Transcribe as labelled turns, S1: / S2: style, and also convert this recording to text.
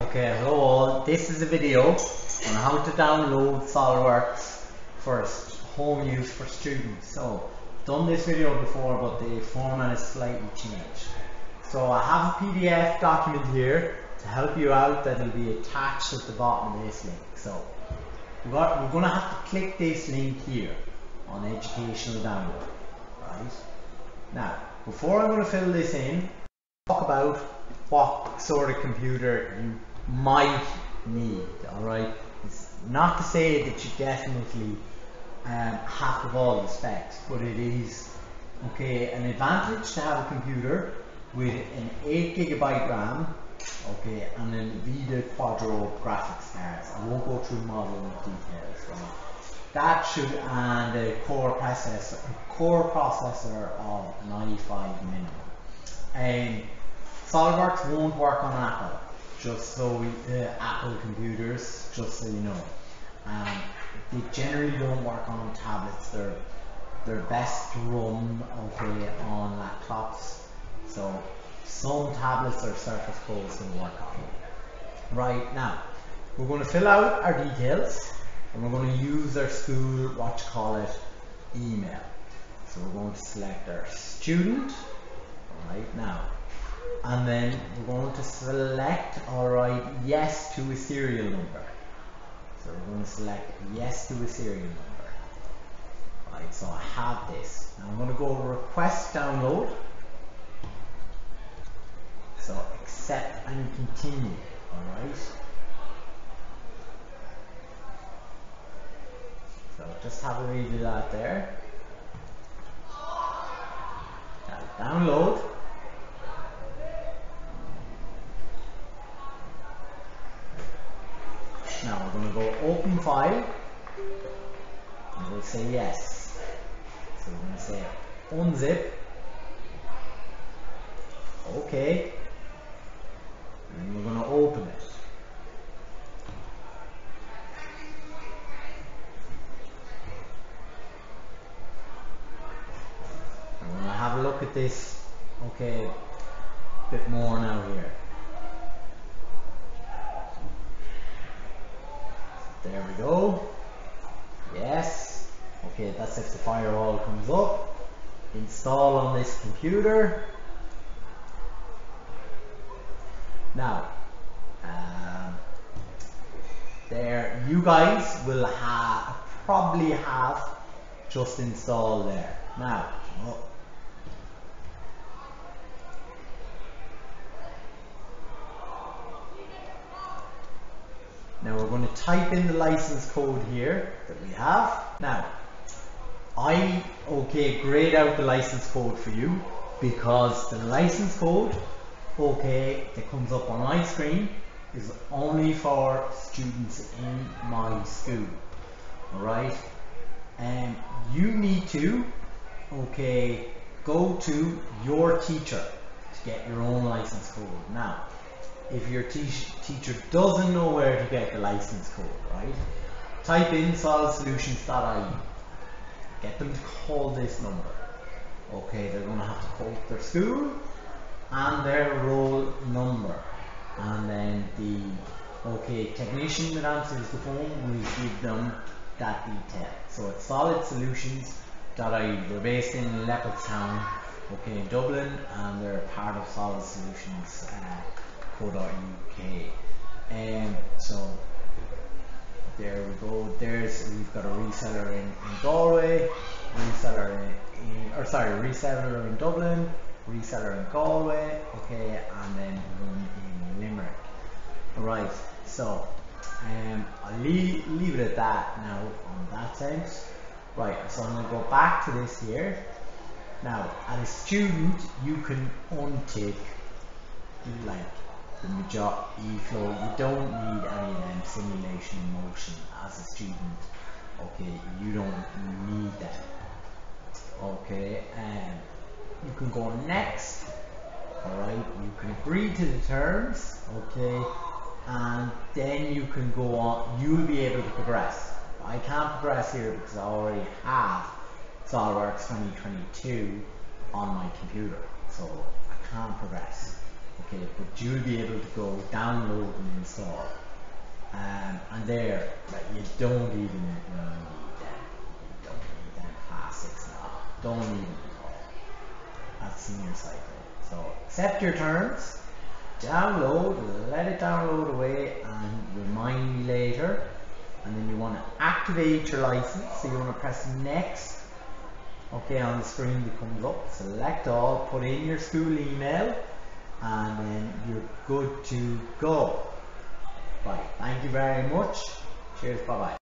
S1: Okay, hello all. This is a video on how to download Solidworks for home use for students. So, done this video before, but the format is slightly changed. So I have a PDF document here to help you out that will be attached at the bottom of this link. So we're going to have to click this link here on educational download. Right? Now, before I'm going to fill this in, talk about what sort of computer you might need. Alright, it's not to say that you definitely have to have all the specs, but it is an advantage to have a computer with an 8GB RAM, and an NVIDIA Quadro graphics cards. I won't go through modeling details, right? That should, and a core processor of 95 minimum. SolidWorks won't work on Apple, just so Apple computers, just so you know. They generally don't work on tablets. They're best to run on laptops. So some tablets or Surface Pros can work on them. Right now, we're going to fill out our details, and we're going to use our school, email. So we're going to select our student right now. And then we're going to select, yes to a serial number. So we're going to select yes to a serial number. Right, so I have this. Now I'm going to go request download. So accept and continue. Alright. So just have a read of that there. Now download. Now we're going to go open file, and we'll say yes. So we're going to say unzip, okay, and we're going to open it. I'm going to have a look at this, a bit more now here. There we go. Yes. Okay, that's if the firewall comes up. Install on this computer. Now, there you guys will probably have just installed there. Now, Now we're going to type in the license code here that we have. Now, I grayed out the license code for you because the license code that comes up on my screen is only for students in my school. Alright? And you need to go to your teacher to get your own license code. Now, if your teacher doesn't know where to get the license code, right? Type in solidsolutions.ie. Get them to call this number. They're going to have to quote their school and their roll number. And then the technician that answers the phone will give them that detail. So it's solidsolutions.ie. They're based in Leopardstown, in Dublin, and they're part of Solid Solutions. .uk. So there we go. We've got a reseller in Galway, reseller in Dublin, reseller in Galway, and then one in Limerick. Alright, so I'll leave it at that now on that sense. Right, so I'm going to go back to this here. Now, as a student, you can untick the majority flow. You don't need any of them simulation motion as a student. You don't need that. And you can go next. Alright, you can agree to the terms. And then you can go on. You'll be able to progress. I can't progress here because I already have SolidWorks 2022 on my computer, so I can't progress. Okay, but you'll be able to go download and install. And there, right, you don't even need them. You don't need them classics now. Don't need them at all. That's senior cycle. So accept your terms, download, let it download away, and remind me later. And then you want to activate your license, so you want to press next. Okay, on the screen that comes up, select all, put in your school email, and then you're good to go. Right, thank you very much. Cheers, bye bye.